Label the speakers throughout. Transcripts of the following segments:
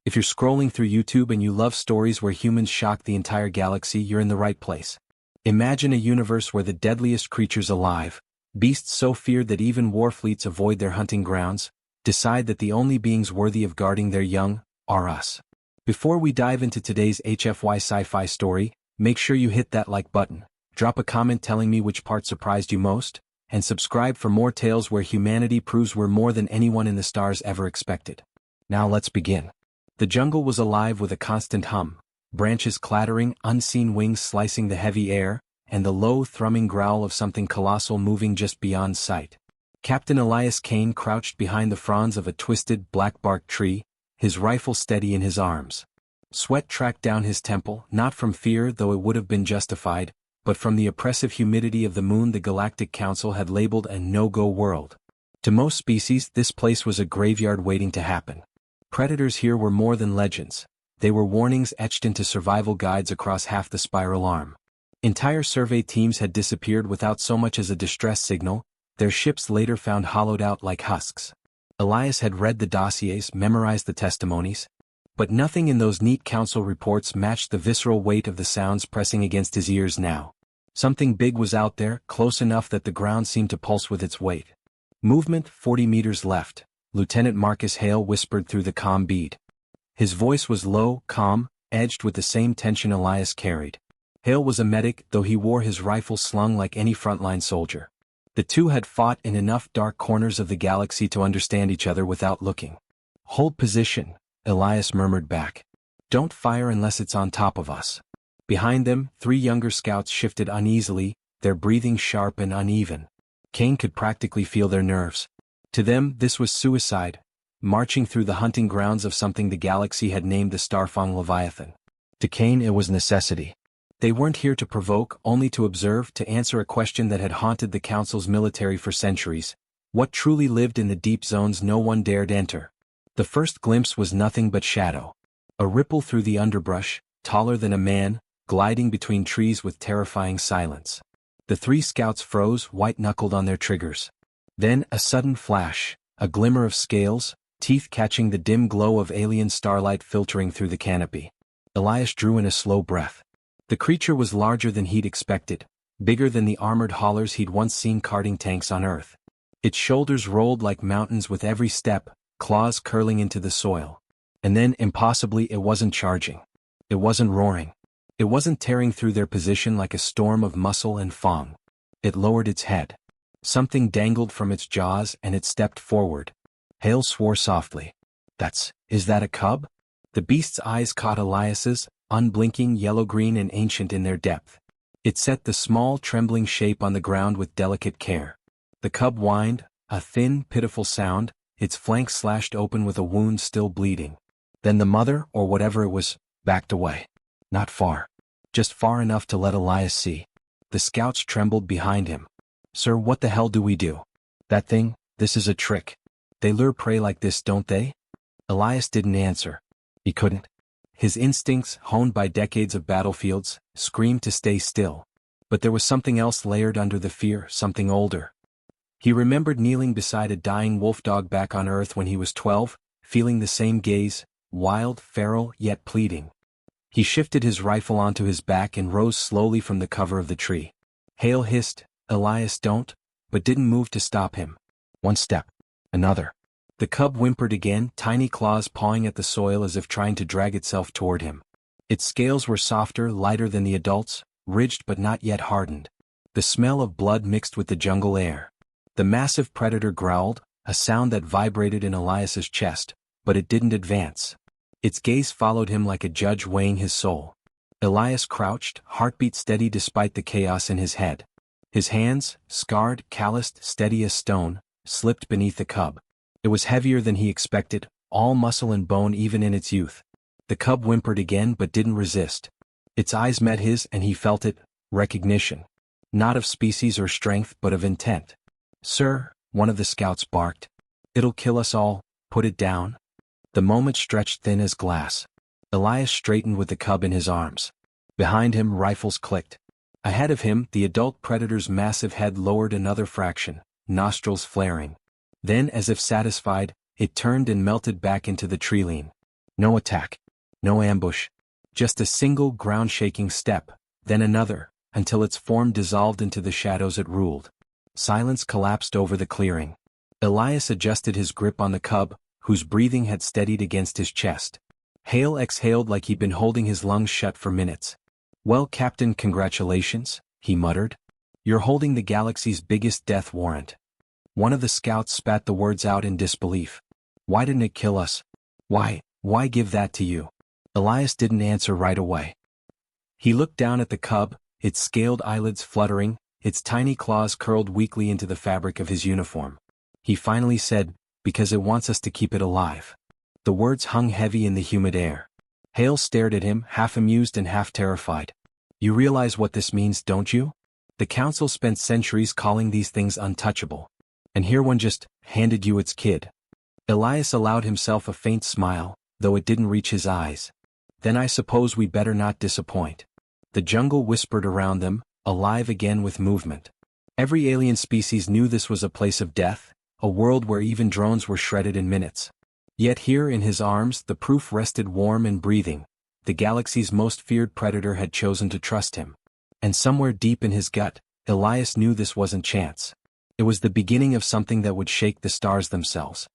Speaker 1: If you're scrolling through YouTube and you love stories where humans shock the entire galaxy, you're in the right place. Imagine a universe where the deadliest creatures alive, beasts so feared that even war fleets avoid their hunting grounds, decide that the only beings worthy of guarding their young are us. Before we dive into today's HFY sci-fi story, make sure you hit that like button, drop a comment telling me which part surprised you most, and subscribe for more tales where humanity proves we're more than anyone in the stars ever expected. Now let's begin. The jungle was alive with a constant hum, branches clattering, unseen wings slicing the heavy air, and the low thrumming growl of something colossal moving just beyond sight. Captain Elias Kane crouched behind the fronds of a twisted, black-barked tree, his rifle steady in his arms. Sweat tracked down his temple, not from fear, though it would have been justified, but from the oppressive humidity of the moon the Galactic Council had labeled a no-go world. To most species, this place was a graveyard waiting to happen. Predators here were more than legends. They were warnings etched into survival guides across half the spiral arm. Entire survey teams had disappeared without so much as a distress signal, their ships later found hollowed out like husks. Elias had read the dossiers, memorized the testimonies, but nothing in those neat council reports matched the visceral weight of the sounds pressing against his ears now. Something big was out there, close enough that the ground seemed to pulse with its weight. Movement 40 meters left, Lieutenant Marcus Hale whispered through the comm bead. His voice was low, calm, edged with the same tension Elias carried. Hale was a medic, though he wore his rifle slung like any frontline soldier. The two had fought in enough dark corners of the galaxy to understand each other without looking. "Hold position," Elias murmured back. "Don't fire unless it's on top of us." Behind them, 3 younger scouts shifted uneasily, their breathing sharp and uneven. Kane could practically feel their nerves. To them, this was suicide, marching through the hunting grounds of something the galaxy had named the Starfang Leviathan. To Kane it was necessity. They weren't here to provoke, only to observe, to answer a question that had haunted the Council's military for centuries. What truly lived in the deep zones no one dared enter? The first glimpse was nothing but shadow. A ripple through the underbrush, taller than a man, gliding between trees with terrifying silence. The 3 scouts froze, white-knuckled on their triggers. Then a sudden flash, a glimmer of scales, teeth catching the dim glow of alien starlight filtering through the canopy. Elias drew in a slow breath. The creature was larger than he'd expected, bigger than the armored haulers he'd once seen carting tanks on Earth. Its shoulders rolled like mountains with every step, claws curling into the soil. And then, impossibly, it wasn't charging. It wasn't roaring. It wasn't tearing through their position like a storm of muscle and fang. It lowered its head. Something dangled from its jaws and it stepped forward. Hale swore softly. Is that a cub?" The beast's eyes caught Elias's, unblinking, yellow-green and ancient in their depth. It set the small, trembling shape on the ground with delicate care. The cub whined, a thin, pitiful sound, its flank slashed open with a wound still bleeding. Then the mother, or whatever it was, backed away. Not far. Just far enough to let Elias see. The scouts trembled behind him. "Sir, what the hell do we do?" "That thing, this is a trick. They lure prey like this, don't they?" Elias didn't answer. He couldn't. His instincts, honed by decades of battlefields, screamed to stay still. But there was something else layered under the fear, something older. He remembered kneeling beside a dying wolf dog back on Earth when he was 12, feeling the same gaze, wild, feral, yet pleading. He shifted his rifle onto his back and rose slowly from the cover of the tree. Hale hissed, "Elias, don't," but didn't move to stop him. One step. Another. The cub whimpered again, tiny claws pawing at the soil as if trying to drag itself toward him. Its scales were softer, lighter than the adult's, ridged but not yet hardened. The smell of blood mixed with the jungle air. The massive predator growled, a sound that vibrated in Elias's chest, but it didn't advance. Its gaze followed him like a judge weighing his soul. Elias crouched, heartbeat steady despite the chaos in his head. His hands, scarred, calloused, steady as stone, slipped beneath the cub. It was heavier than he expected, all muscle and bone even in its youth. The cub whimpered again but didn't resist. Its eyes met his and he felt it, recognition. Not of species or strength but of intent. "Sir," one of the scouts barked. "It'll kill us all, put it down." The moment stretched thin as glass. Elias straightened with the cub in his arms. Behind him, rifles clicked. Ahead of him, the adult predator's massive head lowered another fraction, nostrils flaring. Then, as if satisfied, it turned and melted back into the tree-line. No attack. No ambush. Just a single ground-shaking step, then another, until its form dissolved into the shadows it ruled. Silence collapsed over the clearing. Elias adjusted his grip on the cub, whose breathing had steadied against his chest. Hale exhaled like he'd been holding his lungs shut for minutes. "Well, Captain, congratulations," he muttered. "You're holding the galaxy's biggest death warrant." One of the scouts spat the words out in disbelief. "Why didn't it kill us? Why give that to you?" Elias didn't answer right away. He looked down at the cub, its scaled eyelids fluttering, its tiny claws curled weakly into the fabric of his uniform. He finally said, "Because it wants us to keep it alive." The words hung heavy in the humid air. Hale stared at him, half amused and half terrified. "You realize what this means, don't you? The Council spent centuries calling these things untouchable. And here one just handed you its kid." Elias allowed himself a faint smile, though it didn't reach his eyes. "Then I suppose we better not disappoint." The jungle whispered around them, alive again with movement. Every alien species knew this was a place of death, a world where even drones were shredded in minutes. Yet here in his arms the proof rested warm and breathing. The galaxy's most feared predator had chosen to trust him. And somewhere deep in his gut, Elias knew this wasn't chance. It was the beginning of something that would shake the stars themselves.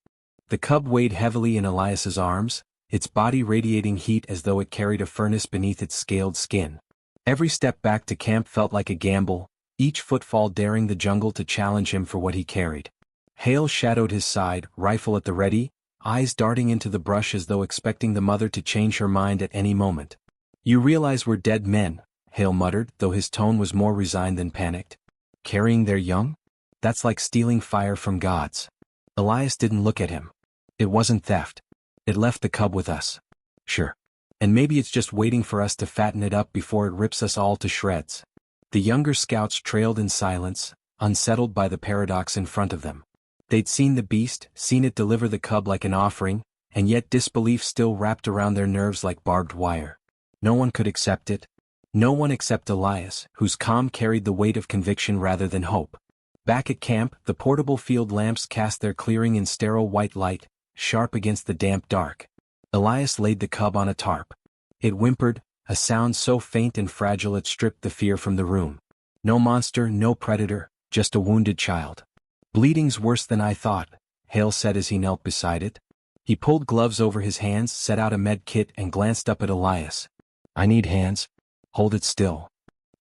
Speaker 1: The cub weighed heavily in Elias's arms, its body radiating heat as though it carried a furnace beneath its scaled skin. Every step back to camp felt like a gamble, each footfall daring the jungle to challenge him for what he carried. Hale shadowed his side, rifle at the ready, eyes darting into the brush as though expecting the mother to change her mind at any moment. "You realize we're dead men," Hale muttered, though his tone was more resigned than panicked. "Carrying their young? That's like stealing fire from gods." Elias didn't look at him. "It wasn't theft. It left the cub with us. Sure. And maybe it's just waiting for us to fatten it up before it rips us all to shreds." The younger scouts trailed in silence, unsettled by the paradox in front of them. They'd seen the beast, seen it deliver the cub like an offering, and yet disbelief still wrapped around their nerves like barbed wire. No one could accept it. No one except Elias, whose calm carried the weight of conviction rather than hope. Back at camp, the portable field lamps cast their clearing in sterile white light, sharp against the damp dark. Elias laid the cub on a tarp. It whimpered, a sound so faint and fragile it stripped the fear from the room. No monster, no predator, just a wounded child. "Bleeding's worse than I thought," Hale said as he knelt beside it. He pulled gloves over his hands, set out a med kit and glanced up at Elias. "I need hands. Hold it still."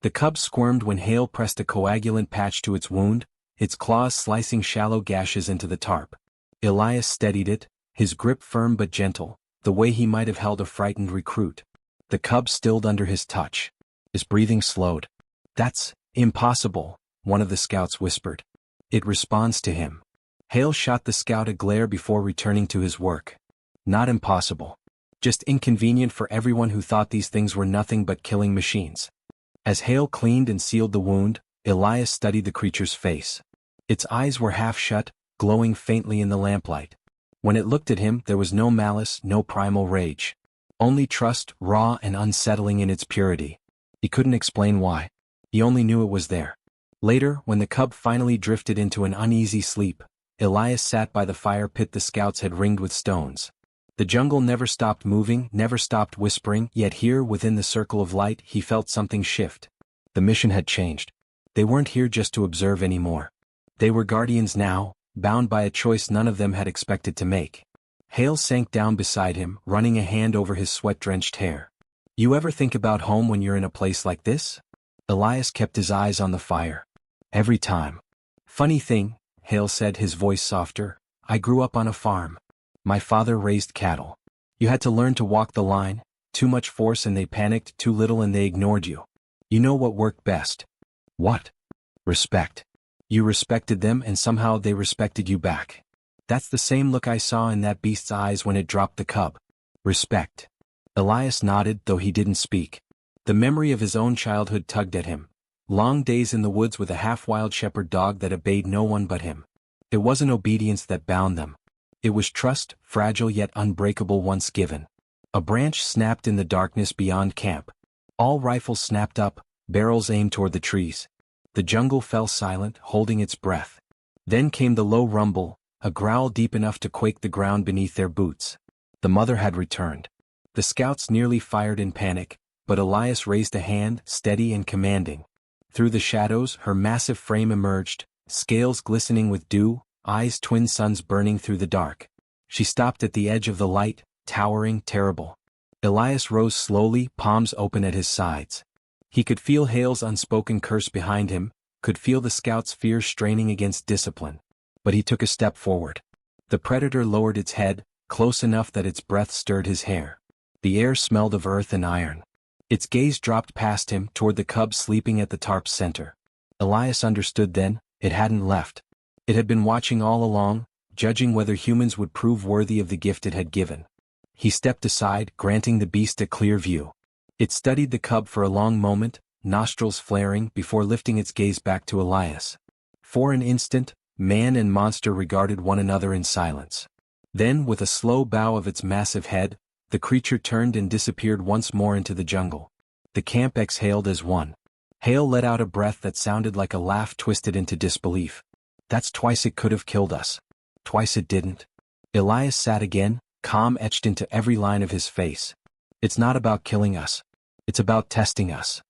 Speaker 1: The cub squirmed when Hale pressed a coagulant patch to its wound, its claws slicing shallow gashes into the tarp. Elias steadied it, his grip firm but gentle, the way he might have held a frightened recruit. The cub stilled under his touch. His breathing slowed. "That's impossible," one of the scouts whispered. "It responds to him." Hale shot the scout a glare before returning to his work. "Not impossible. Just inconvenient for everyone who thought these things were nothing but killing machines." As Hale cleaned and sealed the wound, Elias studied the creature's face. Its eyes were half shut, glowing faintly in the lamplight. When it looked at him, there was no malice, no primal rage. Only trust, raw and unsettling in its purity. He couldn't explain why. He only knew it was there. Later, when the cub finally drifted into an uneasy sleep, Elias sat by the fire pit the scouts had ringed with stones. The jungle never stopped moving, never stopped whispering, yet here within the circle of light he felt something shift. The mission had changed. They weren't here just to observe anymore. They were guardians now, bound by a choice none of them had expected to make. Hale sank down beside him, running a hand over his sweat-drenched hair. "You ever think about home when you're in a place like this?" Elias kept his eyes on the fire. "Every time." "Funny thing," Hale said, his voice softer, "I grew up on a farm. My father raised cattle. You had to learn to walk the line, too much force and they panicked, too little and they ignored you. You know what worked best?" "What?" "Respect. You respected them and somehow they respected you back. That's the same look I saw in that beast's eyes when it dropped the cub. Respect." Elias nodded, though he didn't speak. The memory of his own childhood tugged at him. Long days in the woods with a half-wild shepherd dog that obeyed no one but him. It wasn't obedience that bound them. It was trust, fragile yet unbreakable once given. A branch snapped in the darkness beyond camp. All rifles snapped up, barrels aimed toward the trees. The jungle fell silent, holding its breath. Then came the low rumble, a growl deep enough to quake the ground beneath their boots. The mother had returned. The scouts nearly fired in panic, but Elias raised a hand, steady and commanding. Through the shadows, her massive frame emerged, scales glistening with dew, eyes twin suns burning through the dark. She stopped at the edge of the light, towering, terrible. Elias rose slowly, palms open at his sides. He could feel Hale's unspoken curse behind him, could feel the scout's fear straining against discipline. But he took a step forward. The predator lowered its head, close enough that its breath stirred his hair. The air smelled of earth and iron. Its gaze dropped past him toward the cub sleeping at the tarp's center. Elias understood then, it hadn't left. It had been watching all along, judging whether humans would prove worthy of the gift it had given. He stepped aside, granting the beast a clear view. It studied the cub for a long moment, nostrils flaring, before lifting its gaze back to Elias. For an instant, man and monster regarded one another in silence. Then, with a slow bow of its massive head, the creature turned and disappeared once more into the jungle. The camp exhaled as one. Hale let out a breath that sounded like a laugh twisted into disbelief. That's twice it could have killed us. Twice it didn't. Elias sat again, calm etched into every line of his face. It's not about killing us. It's about testing us.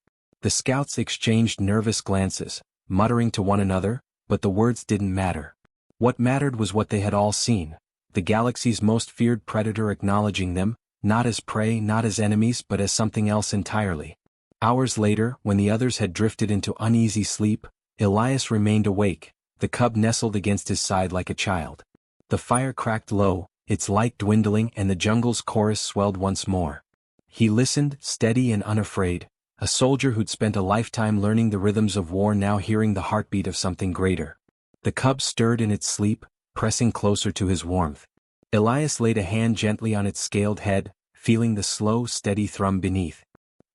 Speaker 1: The scouts exchanged nervous glances, muttering to one another, but the words didn't matter. What mattered was what they had all seen. The galaxy's most feared predator acknowledging them, not as prey, not as enemies, but as something else entirely. Hours later, when the others had drifted into uneasy sleep, Elias remained awake, the cub nestled against his side like a child. The fire cracked low, its light dwindling, and the jungle's chorus swelled once more. He listened, steady and unafraid, a soldier who'd spent a lifetime learning the rhythms of war now hearing the heartbeat of something greater. The cub stirred in its sleep, pressing closer to his warmth. Elias laid a hand gently on its scaled head, feeling the slow, steady thrum beneath.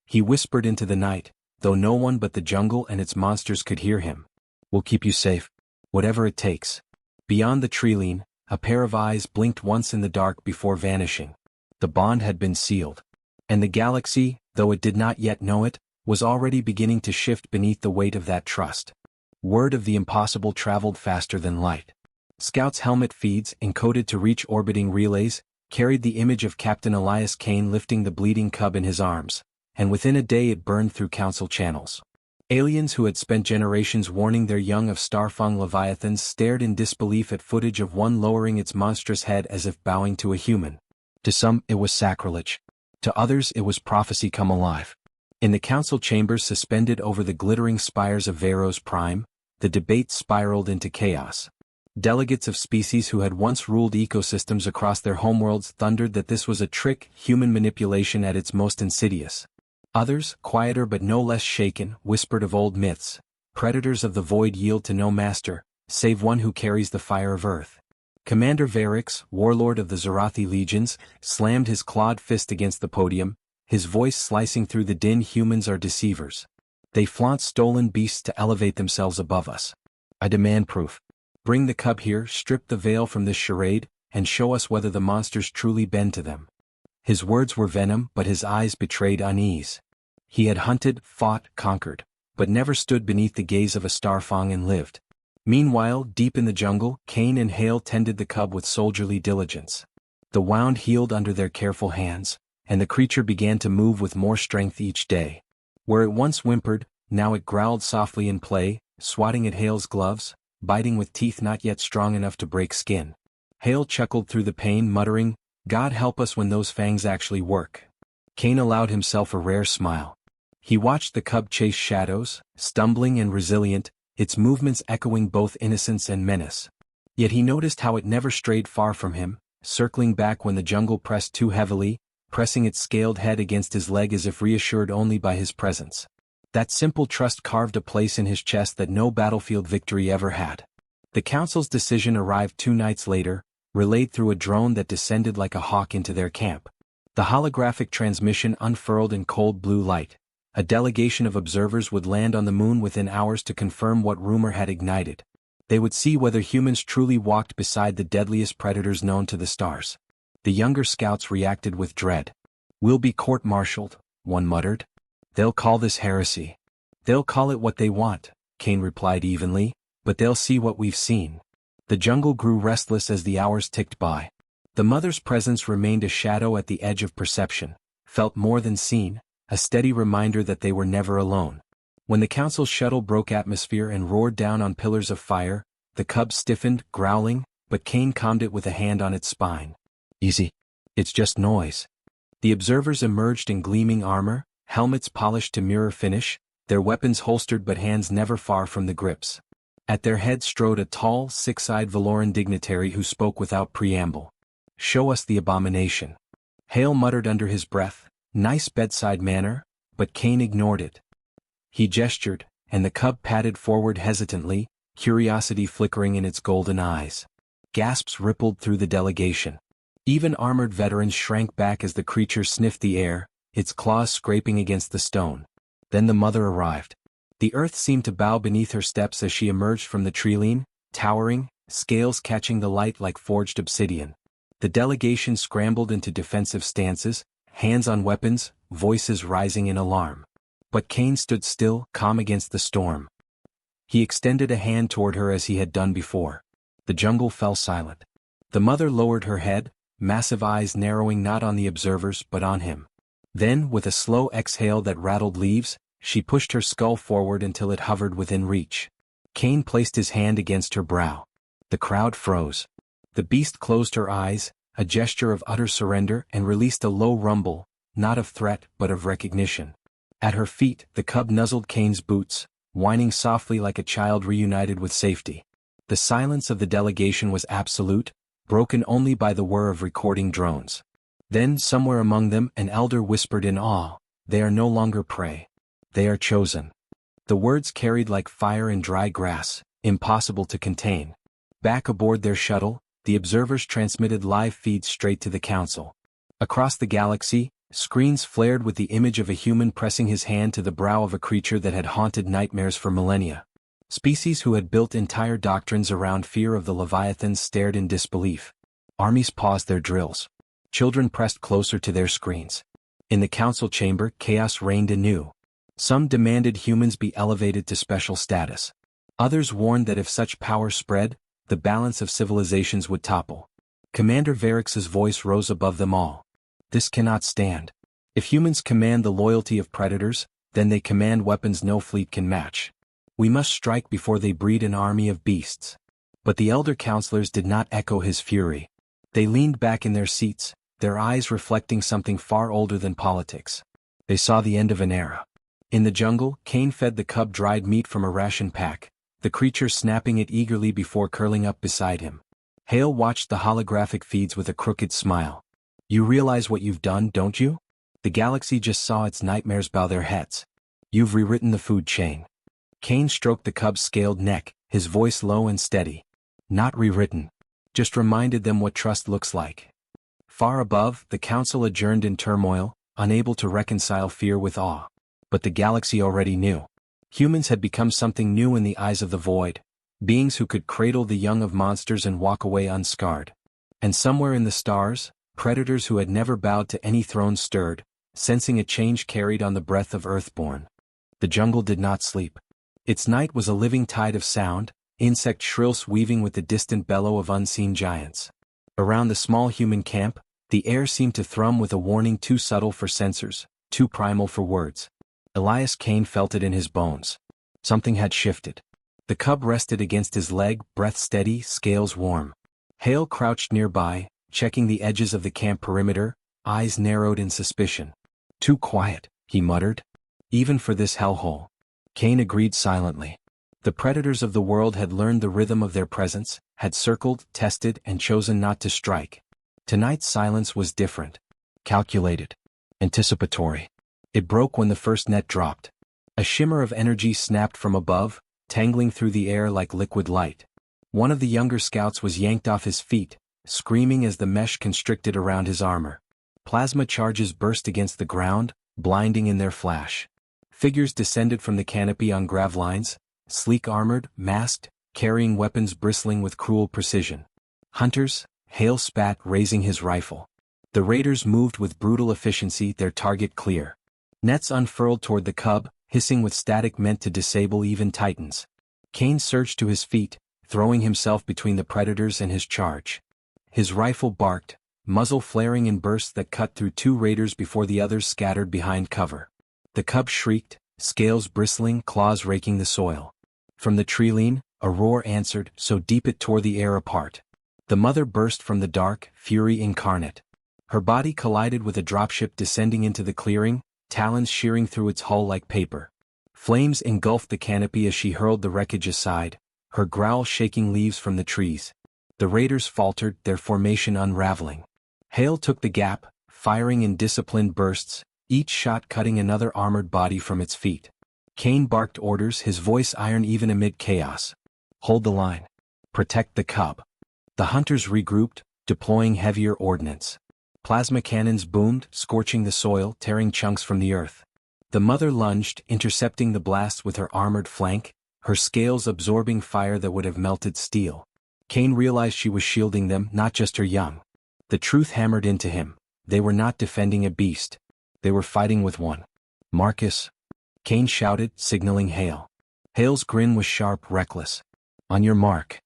Speaker 1: He whispered into the night, though no one but the jungle and its monsters could hear him. We'll keep you safe. Whatever it takes. Beyond the treeline, a pair of eyes blinked once in the dark before vanishing. The bond had been sealed. And the galaxy, though it did not yet know it, was already beginning to shift beneath the weight of that trust. Word of the impossible traveled faster than light. Scout's helmet feeds, encoded to reach orbiting relays, carried the image of Captain Elias Kane lifting the bleeding cub in his arms, and within a day it burned through council channels. Aliens who had spent generations warning their young of Starfung leviathans stared in disbelief at footage of one lowering its monstrous head as if bowing to a human. To some, it was sacrilege. To others, it was prophecy come alive. In the council chambers suspended over the glittering spires of Veros Prime, the debate spiraled into chaos. Delegates of species who had once ruled ecosystems across their homeworlds thundered that this was a trick, human manipulation at its most insidious. Others, quieter but no less shaken, whispered of old myths. Predators of the void yield to no master, save one who carries the fire of earth. Commander Varix, warlord of the Zarathi legions, slammed his clawed fist against the podium, his voice slicing through the din. Humans are deceivers. They flaunt stolen beasts to elevate themselves above us. I demand proof. Bring the cub here, strip the veil from this charade, and show us whether the monsters truly bend to them. His words were venom, but his eyes betrayed unease. He had hunted, fought, conquered, but never stood beneath the gaze of a Starfang and lived. Meanwhile, deep in the jungle, Kane and Hale tended the cub with soldierly diligence. The wound healed under their careful hands, and the creature began to move with more strength each day. Where it once whimpered, now it growled softly in play, swatting at Hale's gloves, biting with teeth not yet strong enough to break skin. Hale chuckled through the pain, muttering, "God help us when those fangs actually work." Kane allowed himself a rare smile. He watched the cub chase shadows, stumbling and resilient, its movements echoing both innocence and menace. Yet he noticed how it never strayed far from him, circling back when the jungle pressed too heavily, pressing its scaled head against his leg as if reassured only by his presence. That simple trust carved a place in his chest that no battlefield victory ever had. The council's decision arrived 2 nights later, relayed through a drone that descended like a hawk into their camp. The holographic transmission unfurled in cold blue light. A delegation of observers would land on the moon within hours to confirm what rumor had ignited. They would see whether humans truly walked beside the deadliest predators known to the stars. The younger scouts reacted with dread. "We'll be court-martialed," one muttered. "They'll call this heresy." "They'll call it what they want," Kane replied evenly, "but they'll see what we've seen." The jungle grew restless as the hours ticked by. The mother's presence remained a shadow at the edge of perception, felt more than seen, a steady reminder that they were never alone. When the council's shuttle broke atmosphere and roared down on pillars of fire, the cub stiffened, growling, but Kane calmed it with a hand on its spine. Easy. It's just noise. The observers emerged in gleaming armor, helmets polished to mirror finish, their weapons holstered but hands never far from the grips. At their head strode a tall, six-eyed Valoran dignitary who spoke without preamble. "Show us the abomination." Hale muttered under his breath, "Nice bedside manner," but Kane ignored it. He gestured, and the cub padded forward hesitantly, curiosity flickering in its golden eyes. Gasps rippled through the delegation. Even armored veterans shrank back as the creature sniffed the air, its claws scraping against the stone. Then the mother arrived. The earth seemed to bow beneath her steps as she emerged from the treeline, towering, scales catching the light like forged obsidian. The delegation scrambled into defensive stances, hands on weapons, voices rising in alarm. But Kane stood still, calm against the storm. He extended a hand toward her as he had done before. The jungle fell silent. The mother lowered her head, massive eyes narrowing not on the observers but on him. Then, with a slow exhale that rattled leaves, she pushed her skull forward until it hovered within reach. Kane placed his hand against her brow. The crowd froze. The beast closed her eyes, a gesture of utter surrender, and released a low rumble, not of threat but of recognition. At her feet, the cub nuzzled Kane's boots, whining softly like a child reunited with safety. The silence of the delegation was absolute, broken only by the whir of recording drones. Then, somewhere among them, an elder whispered in awe, "They are no longer prey. They are chosen." The words carried like fire in dry grass, impossible to contain. Back aboard their shuttle, the observers transmitted live feeds straight to the council. Across the galaxy, screens flared with the image of a human pressing his hand to the brow of a creature that had haunted nightmares for millennia. Species who had built entire doctrines around fear of the Leviathans stared in disbelief. Armies paused their drills. Children pressed closer to their screens. In the council chamber, chaos reigned anew. Some demanded humans be elevated to special status. Others warned that if such power spread, the balance of civilizations would topple. Commander Varix's voice rose above them all. "This cannot stand. If humans command the loyalty of predators, then they command weapons no fleet can match. We must strike before they breed an army of beasts." But the elder counselors did not echo his fury. They leaned back in their seats, their eyes reflecting something far older than politics. They saw the end of an era. In the jungle, Kane fed the cub dried meat from a ration pack, the creature snapping it eagerly before curling up beside him. Hale watched the holographic feeds with a crooked smile. "You realize what you've done, don't you? The galaxy just saw its nightmares bow their heads. You've rewritten the food chain." Kane stroked the cub's scaled neck, his voice low and steady. "Not rewritten. Just reminded them what trust looks like." Far above, the council adjourned in turmoil, unable to reconcile fear with awe. But the galaxy already knew. Humans had become something new in the eyes of the void, beings who could cradle the young of monsters and walk away unscarred. And somewhere in the stars, predators who had never bowed to any throne stirred, sensing a change carried on the breath of Earthborn. The jungle did not sleep. Its night was a living tide of sound, insect shrills weaving with the distant bellow of unseen giants. Around the small human camp, the air seemed to thrum with a warning too subtle for sensors, too primal for words. Elias Kane felt it in his bones. Something had shifted. The cub rested against his leg, breath steady, scales warm. Hale crouched nearby, checking the edges of the camp perimeter, eyes narrowed in suspicion. "Too quiet," he muttered. "Even for this hellhole." Kane agreed silently. The predators of the world had learned the rhythm of their presence, had circled, tested, and chosen not to strike. Tonight's silence was different. Calculated. Anticipatory. It broke when the first net dropped. A shimmer of energy snapped from above, tangling through the air like liquid light. One of the younger scouts was yanked off his feet, screaming as the mesh constricted around his armor. Plasma charges burst against the ground, blinding in their flash. Figures descended from the canopy on gravlines, sleek armored, masked, carrying weapons bristling with cruel precision. Hunters, Hale spat, raising his rifle. The raiders moved with brutal efficiency, their target clear. Nets unfurled toward the cub, hissing with static meant to disable even titans. Kane surged to his feet, throwing himself between the predators and his charge. His rifle barked, muzzle flaring in bursts that cut through two raiders before the others scattered behind cover. The cub shrieked, scales bristling, claws raking the soil. From the treeline, a roar answered, so deep it tore the air apart. The mother burst from the dark, fury incarnate. Her body collided with a dropship descending into the clearing, talons shearing through its hull like paper. Flames engulfed the canopy as she hurled the wreckage aside, her growl shaking leaves from the trees. The raiders faltered, their formation unraveling. Hale took the gap, firing in disciplined bursts, each shot cutting another armored body from its feet. Kane barked orders, his voice iron even amid chaos. Hold the line. Protect the cub. The hunters regrouped, deploying heavier ordnance. Plasma cannons boomed, scorching the soil, tearing chunks from the earth. The mother lunged, intercepting the blast with her armored flank, her scales absorbing fire that would have melted steel. Kane realized she was shielding them, not just her young. The truth hammered into him. They were not defending a beast. They were fighting with one. Marcus. Kane shouted, signaling Hale. Hale's grin was sharp, reckless. On your mark.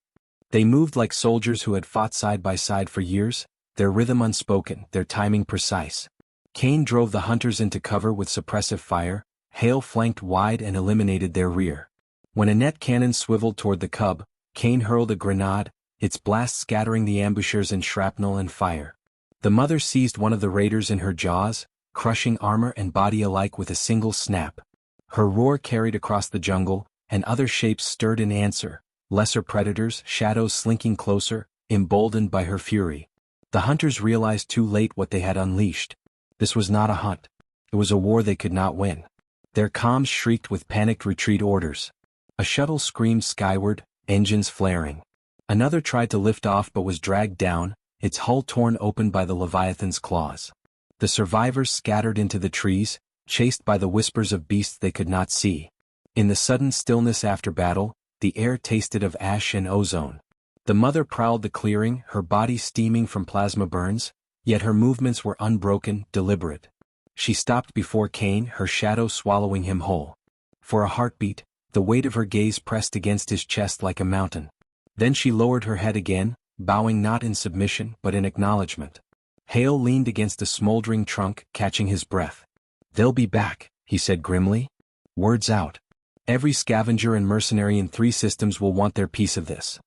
Speaker 1: They moved like soldiers who had fought side by side for years, their rhythm unspoken, their timing precise. Kane drove the hunters into cover with suppressive fire, Hale flanked wide and eliminated their rear. When a net cannon swiveled toward the cub, Kane hurled a grenade, its blast scattering the ambushers in shrapnel and fire. The mother seized one of the raiders in her jaws, crushing armor and body alike with a single snap. Her roar carried across the jungle, and other shapes stirred in answer, lesser predators, shadows slinking closer, emboldened by her fury. The hunters realized too late what they had unleashed. This was not a hunt. It was a war they could not win. Their comms shrieked with panicked retreat orders. A shuttle screamed skyward, engines flaring. Another tried to lift off but was dragged down, its hull torn open by the Leviathan's claws. The survivors scattered into the trees, chased by the whispers of beasts they could not see. In the sudden stillness after battle, the air tasted of ash and ozone. The mother prowled the clearing, her body steaming from plasma burns, yet her movements were unbroken, deliberate. She stopped before Kane, her shadow swallowing him whole. For a heartbeat, the weight of her gaze pressed against his chest like a mountain. Then she lowered her head again, bowing not in submission but in acknowledgement. Hale leaned against a smoldering trunk, catching his breath. They'll be back, he said grimly. Words out. Every scavenger and mercenary in 3 systems will want their piece of this.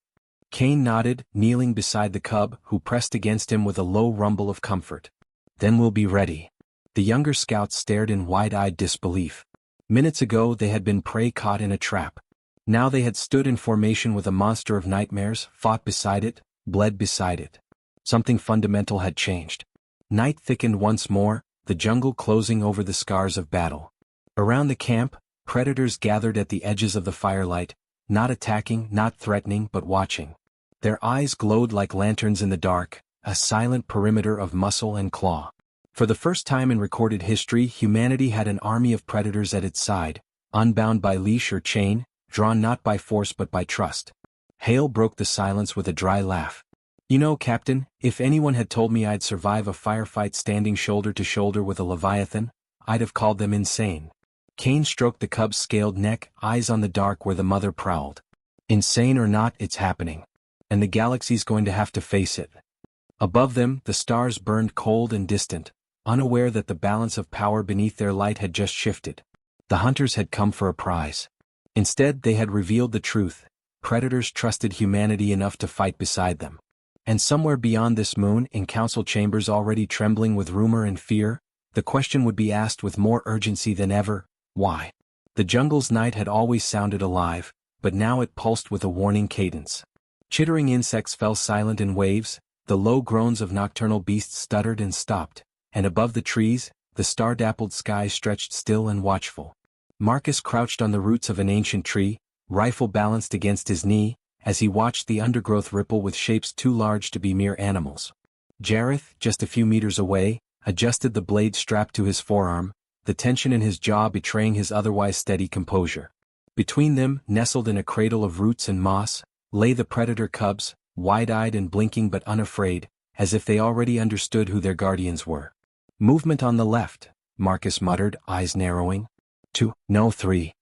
Speaker 1: Kane nodded, kneeling beside the cub, who pressed against him with a low rumble of comfort. Then we'll be ready. The younger scouts stared in wide-eyed disbelief. Minutes ago they had been prey caught in a trap. Now they had stood in formation with a monster of nightmares, fought beside it, bled beside it. Something fundamental had changed. Night thickened once more, the jungle closing over the scars of battle. Around the camp, predators gathered at the edges of the firelight, not attacking, not threatening, but watching. Their eyes glowed like lanterns in the dark, a silent perimeter of muscle and claw. For the first time in recorded history, humanity had an army of predators at its side, unbound by leash or chain, drawn not by force but by trust. Hale broke the silence with a dry laugh. You know, Captain, if anyone had told me I'd survive a firefight standing shoulder to shoulder with a Leviathan, I'd have called them insane. Kane stroked the cub's scaled neck, eyes on the dark where the mother prowled. Insane or not, it's happening. And the galaxy's going to have to face it. Above them, the stars burned cold and distant, unaware that the balance of power beneath their light had just shifted. The hunters had come for a prize. Instead, they had revealed the truth. Predators trusted humanity enough to fight beside them. And somewhere beyond this moon, in council chambers already trembling with rumor and fear, the question would be asked with more urgency than ever, why? The jungle's night had always sounded alive, but now it pulsed with a warning cadence. Chittering insects fell silent in waves, the low groans of nocturnal beasts stuttered and stopped, and above the trees, the star-dappled sky stretched still and watchful. Marcus crouched on the roots of an ancient tree, rifle balanced against his knee, as he watched the undergrowth ripple with shapes too large to be mere animals. Jareth, just a few meters away, adjusted the blade strapped to his forearm, the tension in his jaw betraying his otherwise steady composure. Between them, nestled in a cradle of roots and moss, lay the predator cubs, wide-eyed and blinking but unafraid, as if they already understood who their guardians were. Movement on the left, Marcus muttered, eyes narrowing. 2, no 3.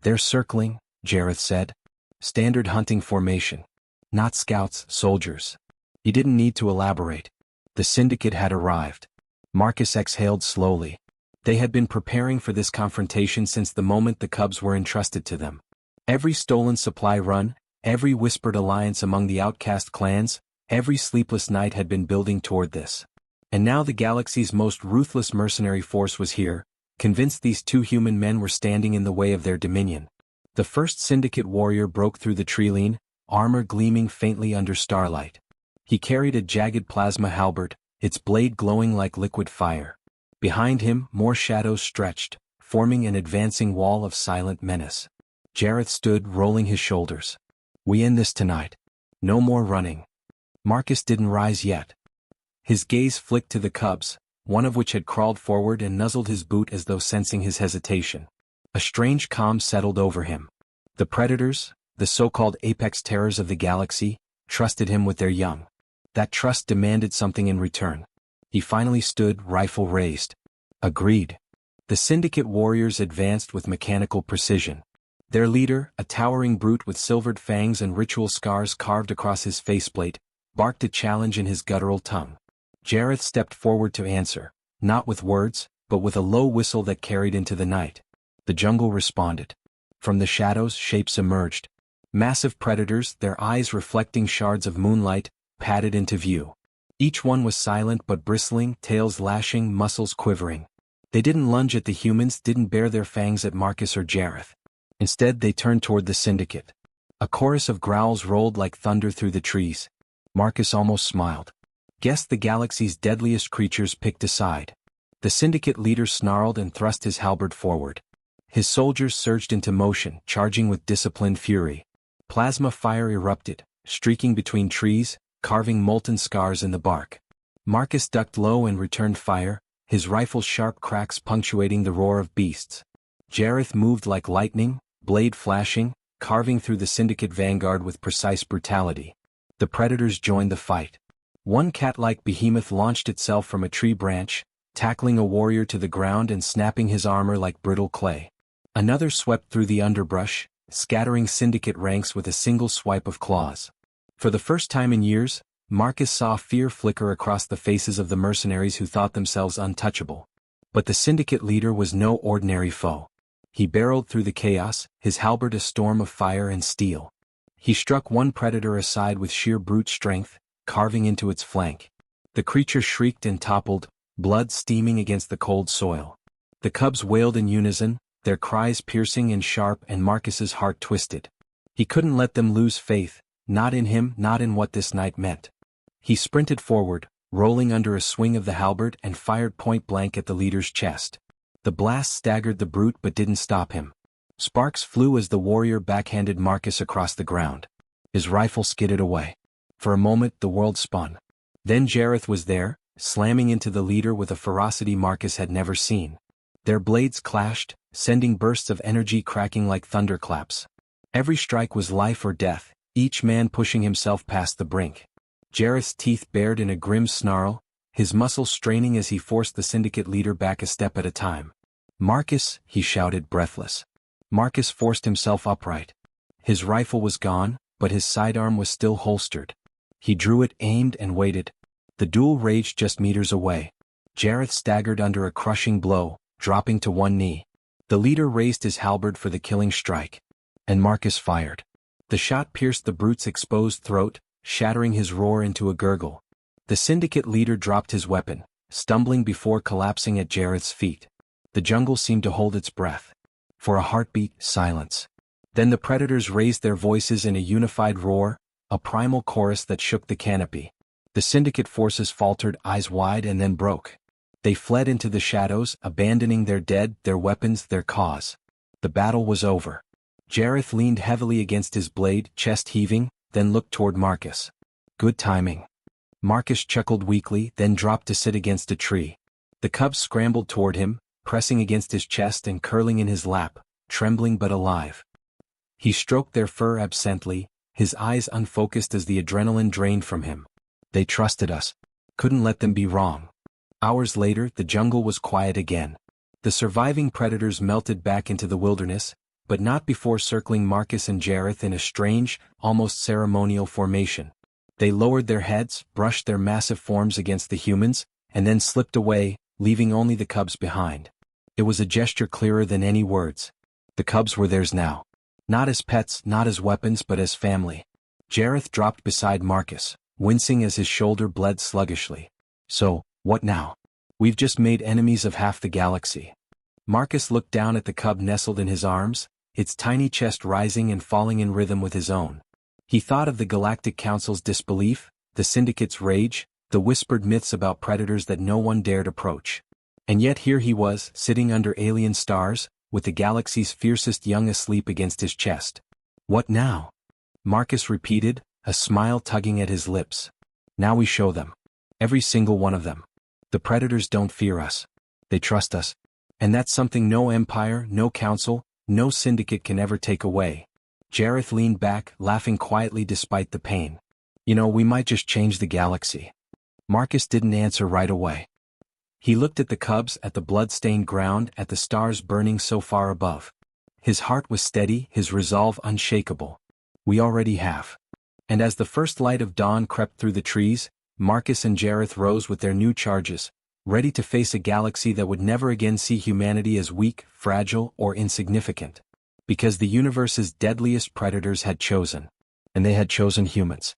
Speaker 1: They're circling, Jareth said. Standard hunting formation. Not scouts, soldiers. He didn't need to elaborate. The syndicate had arrived. Marcus exhaled slowly. They had been preparing for this confrontation since the moment the cubs were entrusted to them. Every stolen supply run, every whispered alliance among the outcast clans, every sleepless night had been building toward this. And now the galaxy's most ruthless mercenary force was here, convinced these two human men were standing in the way of their dominion. The first syndicate warrior broke through the treeline, armor gleaming faintly under starlight. He carried a jagged plasma halberd, its blade glowing like liquid fire. Behind him, more shadows stretched, forming an advancing wall of silent menace. Jareth stood, rolling his shoulders. "We end this tonight. No more running." Marcus didn't rise yet. His gaze flicked to the cubs, one of which had crawled forward and nuzzled his boot as though sensing his hesitation. A strange calm settled over him. The predators, the so-called apex terrors of the galaxy, trusted him with their young. That trust demanded something in return. He finally stood, rifle raised. "Agreed." The syndicate warriors advanced with mechanical precision. Their leader, a towering brute with silvered fangs and ritual scars carved across his faceplate, barked a challenge in his guttural tongue. Jareth stepped forward to answer, not with words, but with a low whistle that carried into the night. The jungle responded. From the shadows, shapes emerged. Massive predators, their eyes reflecting shards of moonlight, padded into view. Each one was silent but bristling, tails lashing, muscles quivering. They didn't lunge at the humans, didn't bare their fangs at Marcus or Jareth. Instead they turned toward the syndicate. A chorus of growls rolled like thunder through the trees. Marcus almost smiled. Guess the galaxy's deadliest creatures picked a side. The syndicate leader snarled and thrust his halberd forward. His soldiers surged into motion, charging with disciplined fury. Plasma fire erupted, streaking between trees, carving molten scars in the bark. Marcus ducked low and returned fire, his rifle's sharp cracks punctuating the roar of beasts. Jareth moved like lightning, blade flashing, carving through the syndicate vanguard with precise brutality. The predators joined the fight. One cat-like behemoth launched itself from a tree branch, tackling a warrior to the ground and snapping his armor like brittle clay. Another swept through the underbrush, scattering syndicate ranks with a single swipe of claws. For the first time in years, Marcus saw fear flicker across the faces of the mercenaries who thought themselves untouchable. But the syndicate leader was no ordinary foe. He barreled through the chaos, his halberd a storm of fire and steel. He struck one predator aside with sheer brute strength, carving into its flank. The creature shrieked and toppled, blood steaming against the cold soil. The cubs wailed in unison, their cries piercing and sharp, and Marcus's heart twisted. He couldn't let them lose faith, not in him, not in what this night meant. He sprinted forward, rolling under a swing of the halberd, and fired point blank at the leader's chest. The blast staggered the brute but didn't stop him. Sparks flew as the warrior backhanded Marcus across the ground. His rifle skidded away. For a moment the world spun. Then Jareth was there, slamming into the leader with a ferocity Marcus had never seen. Their blades clashed, sending bursts of energy cracking like thunderclaps. Every strike was life or death, each man pushing himself past the brink. Jareth's teeth bared in a grim snarl, his muscles straining as he forced the syndicate leader back a step at a time. "Marcus," he shouted, breathless. Marcus forced himself upright. His rifle was gone, but his sidearm was still holstered. He drew it, aimed, and waited. The duel raged just meters away. Jareth staggered under a crushing blow, dropping to one knee. The leader raised his halberd for the killing strike. And Marcus fired. The shot pierced the brute's exposed throat, shattering his roar into a gurgle. The syndicate leader dropped his weapon, stumbling before collapsing at Jareth's feet. The jungle seemed to hold its breath. For a heartbeat, silence. Then the predators raised their voices in a unified roar, a primal chorus that shook the canopy. The syndicate forces faltered, eyes wide, and then broke. They fled into the shadows, abandoning their dead, their weapons, their cause. The battle was over. Jareth leaned heavily against his blade, chest heaving, then looked toward Marcus. "Good timing." Marcus chuckled weakly, then dropped to sit against a tree. The cubs scrambled toward him, pressing against his chest and curling in his lap, trembling but alive. He stroked their fur absently, his eyes unfocused as the adrenaline drained from him. They trusted us. Couldn't let them be wrong. Hours later, the jungle was quiet again. The surviving predators melted back into the wilderness, but not before circling Marcus and Jareth in a strange, almost ceremonial formation. They lowered their heads, brushed their massive forms against the humans, and then slipped away, leaving only the cubs behind. It was a gesture clearer than any words. The cubs were theirs now. Not as pets, not as weapons, but as family. Jareth dropped beside Marcus, wincing as his shoulder bled sluggishly. So, what now? We've just made enemies of half the galaxy. Marcus looked down at the cub nestled in his arms, its tiny chest rising and falling in rhythm with his own. He thought of the Galactic Council's disbelief, the Syndicate's rage, the whispered myths about predators that no one dared approach. And yet here he was, sitting under alien stars, with the galaxy's fiercest young asleep against his chest. What now? Marcus repeated, a smile tugging at his lips. Now we show them. Every single one of them. The predators don't fear us. They trust us. And that's something no empire, no council, no syndicate can ever take away. Jareth leaned back, laughing quietly despite the pain. You know, we might just change the galaxy. Marcus didn't answer right away. He looked at the cubs, at the blood-stained ground, at the stars burning so far above. His heart was steady, his resolve unshakable. We already have. And as the first light of dawn crept through the trees, Marcus and Jareth rose with their new charges, ready to face a galaxy that would never again see humanity as weak, fragile, or insignificant. Because the universe's deadliest predators had chosen. And they had chosen humans.